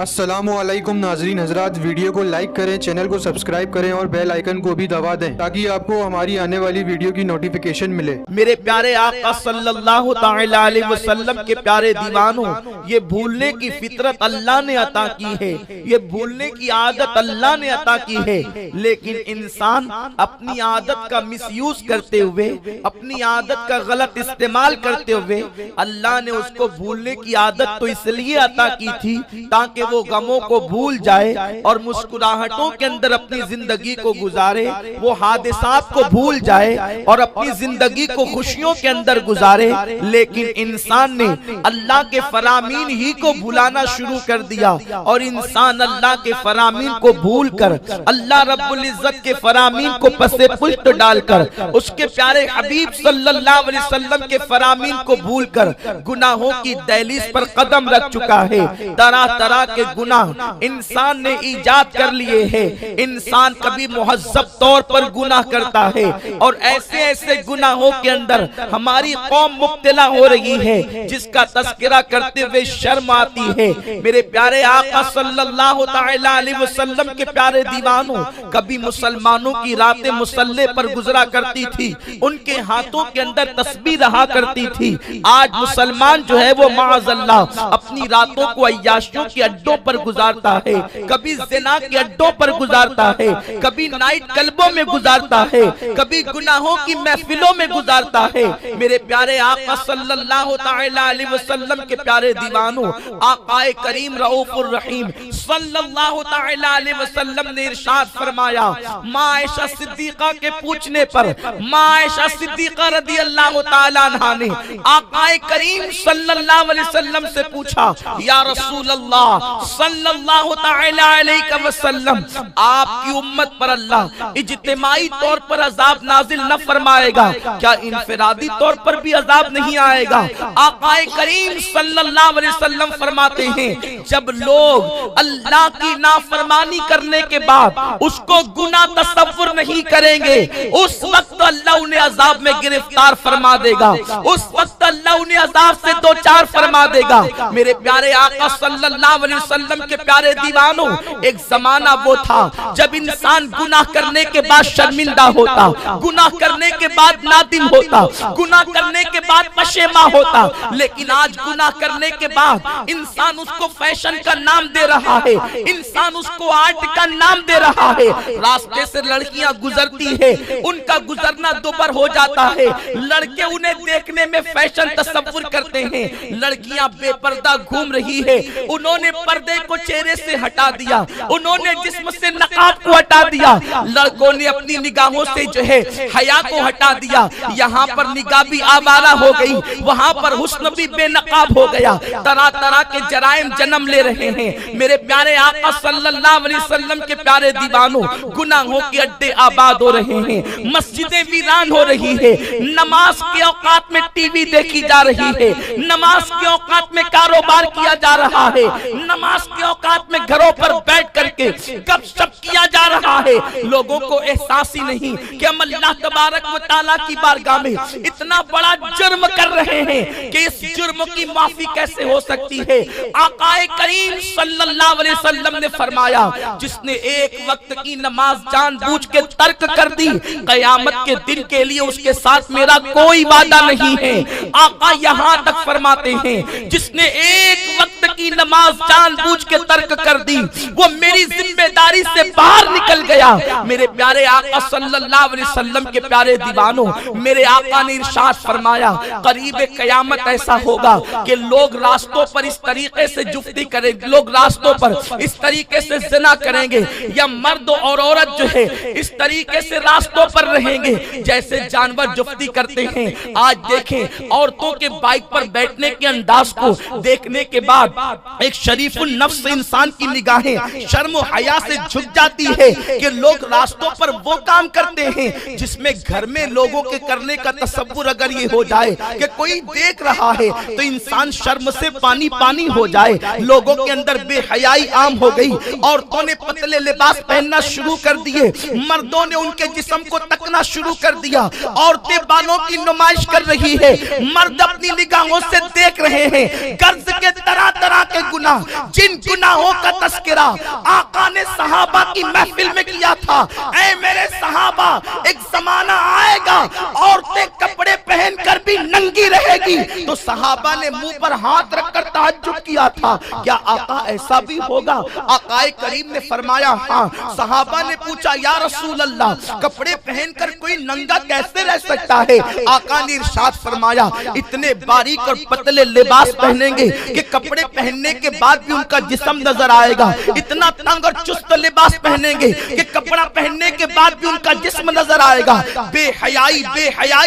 السلام علیکم ناظرین حضرات، ویڈیو کو لائک کریں، چینل کو سبسکرائب کریں اور بیل آئیکن کو بھی دبا دیں تاکہ آپ کو ہماری آنے والی ویڈیو کی نوٹیفیکیشن ملے۔ میرے پیارے آقا صلی اللہ تعالی علیہ وسلم کے پیارے دیوانوں، یہ بھولنے کی فطرت اللہ نے عطا کی ہے، یہ بھولنے کی عادت اللہ نے عطا کی ہے، لیکن انسان اپنی عادت کا مس یوز کرتے ہوئے، اپنی عادت کا غلط استعمال کرتے ہوئے، اللہ نے اس کو بھولنے کی عادت تو اس لیے عطا کی تھی تاکہ وہ غموں کو بھول جائے اور مسکراہٹوں کے اندر اپنی زندگی کو گزارے، وہ حادثات کو بھول جائے اور اپنی زندگی کو خوشیوں کے اندر گزارے۔ لیکن انسان نے اللہ کے فرامین ہی کو بھولانا شروع کر دیا، اور انسان اللہ کے فرامین کو بھول کر، اللہ رب العزت کے فرامین کو پس پشت ڈال کر، اس کے پیارے حبیب صلی اللہ علیہ وسلم کے فرامین کو بھول کر گناہوں کی دہلیز پر قدم رکھ چکا ہے۔ طرح طرح کے گناہ انسان نے ایجاد کر لیے ہیں۔ انسان کبھی مہذب طور پر گناہ کرتا ہے، اور ایسے ایسے گناہوں کے اندر ہماری قوم مبتلا ہو رہی ہے جس کا تذکرہ کرتے ہوئے شرم آتی ہے۔ میرے پیارے آقا صلی اللہ تعالی علیہ وسلم کے پیارے دیوانوں، کبھی مسلمانوں کی راتیں مصلی پر گزرا کرتی تھی، ان کے ہاتھوں کے اندر تسبیح رہا کرتی تھی۔ آج مسلمان جو ہے وہ معاذ اللہ اپنی راتوں کو عیاشیوں کے اڈوں پر گزارتا ہے، کبھی زنا کے اڈوں پر گزارتا ہے، کبھی نائٹ کلبوں میں گزارتا ہے، کبھی گناہوں کی محفلوں میں گزارتا ہے۔ میرے پیارے آقا صلی اللہ تعالی علیہ وسلم کے پیارے دیوانوں، آقا کریم رؤوف الرحیم صلی اللہ تعالی علیہ وسلم نے ارشاد فرمایا، ماں عائشہ صدیقہ کے پوچھنے پر ماں عائشہ صدیقہ رضی اللہ تعالی عنہا نے آقا کریم صلی اللہ علیہ وسلم سے پوچھا، یا رسول اللہ صلی اللہ تعالی علیہ وسلم، آپ کی امت پر اللہ اجتماعی طور پر عذاب نازل نہ فرمائے گا، کیا انفرادی طور پر بھی عذاب نہیں آئے گا؟ آقا کریم صلی اللہ علیہ وسلم فرماتے ہیں، جب لوگ اللہ کی نافرمانی کرنے کے بعد اس کو گناہ تصور نہیں کریں گے، اس وقت اللہ انہیں عذاب میں گرفتار فرما دے گا، اس وقت اللہ انہیں عذاب سے دوچار فرما دے گا۔ میرے پیارے آقا صلی اللہ علیہ وسلم کے پیارے دیوانوں، ایک زمانہ وہ تھا جب انسان گناہ کرنے کے بعد شرمندہ ہوتا، گناہ کرنے کے بعد نادم ہوتا، گناہ کرنے کے بعد پشیماں ہوتا، لیکن آج گناہ کرنے کے بعد انسان اس کو فیشن کا نام دے رہا ہے، انسان اس کو آرٹ کا نام دے رہا ہے۔ راستے سے لڑکیاں گزرتی ہے، ان کا گزرنا دوبر ہو جاتا ہے، لڑکے انہیں دیکھنے میں فیشن تصور کرتے ہیں، لڑکیاں بے پردہ گھوم رہی ہے، انہوں نے پردے کو چہرے سے ہٹا دیا، انہوں نے جسم سے نقاب کو ہٹا دیا، لڑکوں نے اپنی نگاہوں سے جو ہے حیا کو ہٹا دیا، یہاں پر نگاہ بھی آوارہ ہو گئی، وہاں پر حسن بھی بے نقاب ہو گیا، طرح طرح کے جرائم جنم لے رہے ہیں۔ میرے پیارے آقا صلی اللہ علیہ وسلم کے پیارے دیوانوں، گناہوں کے اڈے آباد ہو رہے ہیں، مسجدیں ویران ہو رہی ہے، نماز کے اوقات میں ٹی وی دیکھی جا رہی ہے، نماز کے اوقات میں کاروبار کیا جا رہا ہے، نماز کے اوقات میں گھروں پر بیٹھ کر کے گپ شپ کیا جا رہا ہے۔ لوگوں کو احساس ہی نہیں کہ ہم اللہ تبارک و تعالیٰ کی بارگاہ میں اتنا بڑا جرم کر رہے ہیں کہ اس جرم کی معافی کیسے ہو سکتی ہے۔ آقا کریم صلی اللہ علیہ وسلم نے فرمایا، جس نے ایک وقت کی نماز جان بوجھ کے ترک کر دی، قیامت کے دن کے لیے اس کے ساتھ میرا کوئی وعدہ نہیں ہے۔ آقا یہاں تک فرماتے ہیں، جس نے ایک وقت کی نماز جان بوجھ کے ترک کر دی، وہ میری ذمہ داری سے باہر نکل گیا۔ میرے پیارے آقا صلی اللہ علیہ وسلم کے پیارے دیوانوں، میرے آقا نے ارشاد فرمایا، قریب قیامت ایسا ہوگا کہ لوگ راستوں پر اس طریقے سے جفتی کریں گے، لوگ راستوں پر اس طریقے سے زنا کریں گے، یا مرد اور عورت جو ہے اس طریقے سے راستوں پر رہیں گے جیسے جانور جفتی کرتے ہیں۔ آج دیکھیں عورتوں کے بائک پر بیٹھنے کے انداز کو دیکھنے کے بعد ایک شریف النفس انسان کی نگاہیں شرم و حیا سے جھک جاتی ہے کہ لوگ راستوں پر وہ کام کرتے ہیں جس میں گھر میں لوگوں کے کرنے کا تصور اگر یہ ہو جائے کہ کوئی دیکھ رہا ہے تو انسان شرم سے پانی پانی ہو جائے۔ لوگوں کے اندر بے حیائی عام ہو گئی، عورتوں نے پتلے لباس پہننا شروع کر دیے، مردوں نے ان کے جسم کو تکنا شروع کر دیا، عورتیں بالوں کی نمائش کر رہی ہے، مرد اپنی نگاہوں سے دیکھ رہے ہیں، قرض کے طرح طرح کے گناہ، جن گناہوں کا تذکرہ آقا نے صحابہ کی محفل میں کیا تھا. اے میرے صحابہ، ایک زمانہ آئے گا عورتیں کپڑے پہن کر بھی ننگی رہے گی. تو صحابہ نے منہ پر ہاتھ رکھ کر تہجد کیا تھا. کیا آقا ایسا بھی ہوگا؟ آقا کریم نے فرمایا ہاں. صحابہ نے پوچھا یا رسول اللہ، کپڑے پہن کر کوئی ننگا کیسے رہ سکتا ہے؟ آقا نے ارشاد فرمایا اتنے باریک اور پتلے لباس پہنیں گے کہ کپڑے پہننے کے بعد بھی ان کا جسم نظر آئے گا. اتنا تنگ اور چست لباس پہنیں گے کہ کپڑا پہننے کے بعد بھی ان کا جسم نظر آئے گا. بے حیائی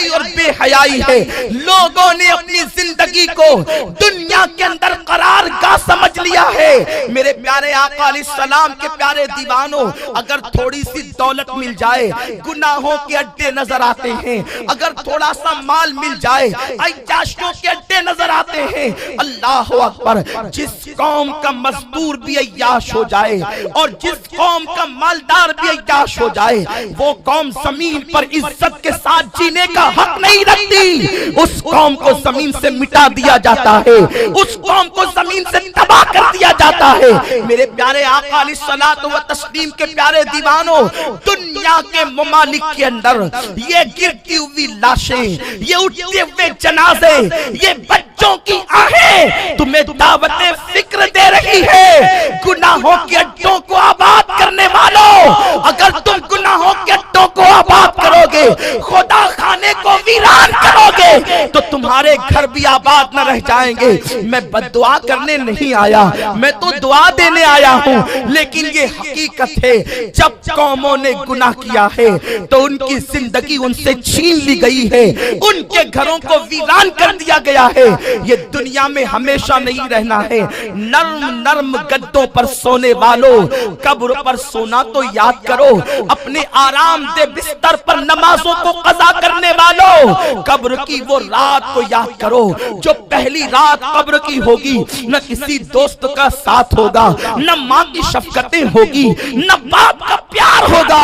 اور بے حیائی ہے. لوگوں نے اپنی زندگی کو دنیا کے اندر قرار گاہ سمجھ لیا ہے. میرے پیارے آقا علیہ السلام کے پیارے دیوانوں، اگر تھوڑی سی دولت مل جائے گناہوں کے اڈے نظر آتے ہیں. اگر تھوڑا سا مال مل جائے عیاشیوں کے اڈے نظر آتے ہیں. اللہ اکبر. جس قوم کا مزدور بھی عیاش ہو جائے اور جس قوم کا مالدار بھی عیاش ہو جائے، وہ قوم زمین پر عزت کے ساتھ جینے کا حق نہیں رکھتی. اس قوم کو زمین سے مٹا دیا جاتا ہے، اس قوم کو زمین سے تباہ کر دیا جاتا ہے. میرے پیارے آقا علیہ الصلوۃ والتسلیم کے پیارے دیوانوں، دنیا کے ممالک کے اندر یہ گرتی ہوئی لاشیں، یہ اٹھتے ہوئے جنازے، یہ بچوں کی آہیں تمہیں دعوت فکر دے رہی ہے. گناہوں کے اڈوں کو آباد کرنے والوں، اگر تم گناہوں کے اڈوں کو آباد کرو گے، خدا خانے کو ویران کرو گے، تو تمہارے گھر بھی آباد نہ رہ جائیں گے. میں بد دعا کرنے نہیں آیا، میں تو دعا دینے آیا ہوں. لیکن یہ حقیقت ہے، جب قوموں نے گناہ کیا ہے تو ان کی زندگی ان سے چھین لی گئی ہے، ان کے گھروں کو ویران کر دیا گیا ہے. یہ دنیا میں ہمیشہ نہیں رہنا ہے. نرم نرم گدوں پر سونے والوں، قبر پر سونا تو یاد کرو. اپنے آرام دہ بستر پر نمازوں کو قضا کرنے والوں، قبر کی وہ رات کو یاد کرو جو پہلی رات قبر کی ہوگی. نہ کسی دوست کا ساتھ ہوگا، نہ ماں کی شفقتیں ہوگی، نہ باپ کا پیار ہوگا.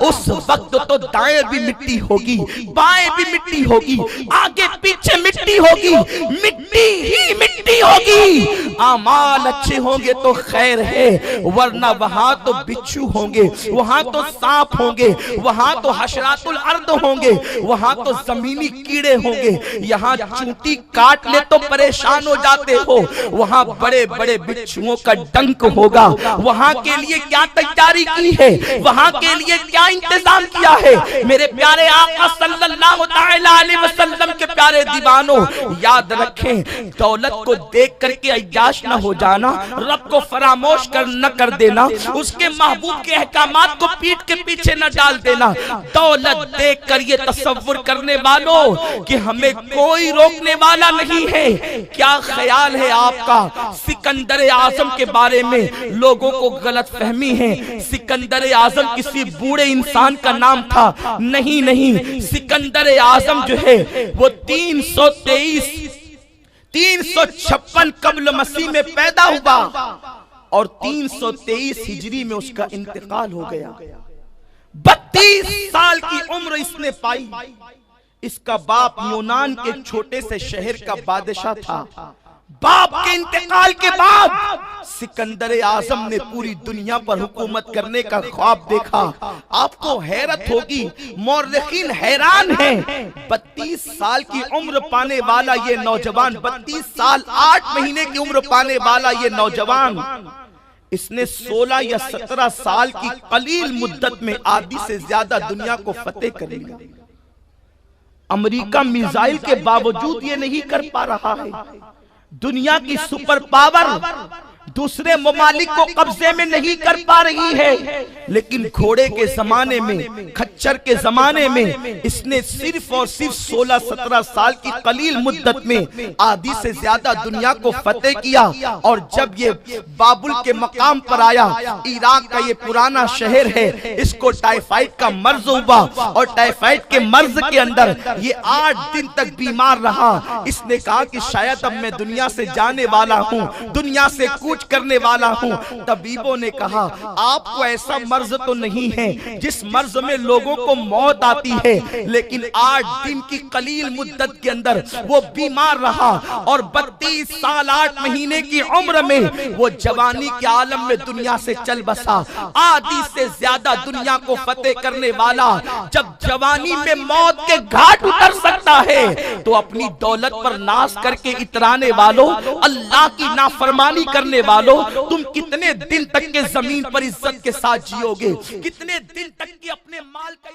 اس وقت تو دائیں بھی مٹی ہوگی، بائیں بھی مٹی ہوگی، آگے پیچھے مٹی ہوگی، مٹی ہی مٹی ہوگی. اعمال اچھے ہوں گے تو خیر ہے، ورنہ وہاں تو بچھو ہوں گے، وہاں تو سانپ ہوں گے، وہاں تو حشرات الارض ہوں گے، وہاں تو زمینی کیڑے ہوں گے. یہاں چونٹی کاٹ لے تو پریشان ہو جاتے ہو، وہاں بڑے بڑے بچھوؤں کا ڈنک ہوگا. وہاں کے لیے کیا تیاری کی ہے، وہاں کے لیے کیا انتظام کیا ہے. میرے پیارے آقا صلی اللہ علیہ وسلم کے پیارے دیوانوں، یاد رکھیں، دولت کو دیکھ کر کے عیاش نہ ہو جانا، رب کو فراموش نہ کر دینا، اس کے محبوب کے احکامات کو پیٹ کے پیچھے نہ ڈال دینا. دولت دیکھ کر یہ تصور کرنے والوں کہ ہمیں کوئی روکنے والا نہیں ہے. کیا خیال ہے آپ کا؟ سکندر اعظم کے بارے میں لوگوں کو غلط فہمی ہے. سکندر اعظم کسی بوڑھے انسان کا نام تھا؟ نہیں. سکندر اعظم جو ہے وہ 356 قبل مسیح میں پیدا ہوا اور 323 ہجری میں اس کا انتقال ہو گیا. 32 سال کی عمر اس نے پائی. اس کا باپ یونان کے چھوٹے سے شہر کا بادشاہ تھا. باپ کے انتقال کے بعد سکندر اعظم نے پوری دنیا پر حکومت کرنے کا خواب دیکھا. آپ کو حیرت ہوگی، مورخین حیران ہیں. 32 سال کی عمر پانے والا یہ نوجوان، 32 سال 8 مہینے کی عمر پانے والا یہ نوجوان، اس نے 16 یا 17 سال کی قلیل مدت میں آدھی سے زیادہ دنیا کو فتح کر لیا. امریکہ میزائل کے باوجود یہ نہیں کر پا رہا ہے. دنیا کی سپر پاور دوسرے ممالک کو قبضے میں نہیں کر پا رہی ہے، لیکن گھوڑے کے زمانے میں، کھچر کے زمانے میں اس نے صرف اور صرف 16-17 سال کی قلیل مدت میں آدھی سے زیادہ دنیا کو فتح کیا. اور جب یہ بابل کے مقام پر آیا، عراق کا یہ پرانا شہر ہے، اس کو ٹائیفائڈ کا مرض ہوا اور ٹائیفائڈ کے مرض کے اندر یہ 8 دن تک بیمار رہا. اس نے کہا کہ شاید اب میں دنیا سے جانے والا ہوں، دنیا سے کوچ کرنے والا ہوں۔ طبیبوں نے کہا آپ کو ایسا مرض تو نہیں ہے جس مرض میں لوگوں کو موت آتی ہے، لیکن 8 دن کی قلیل مدت کے اندر وہ بیمار رہا اور 32 سال 8 مہینے کی عمر میں وہ جوانی کے عالم میں دنیا سے چل بسا۔ آدھی سے زیادہ دنیا کو فتح کرنے والا جب جوانی میں موت کے گھاٹ اتر سکتا ہے تو اپنی دولت پر ناز کر کے اترانے والوں، اللہ کی نافرمانی کرنے والوں، تم کتنے دن تک کے زمین پر عزت کے ساتھ جیو گے؟ کتنے دن تک کے اپنے مال کا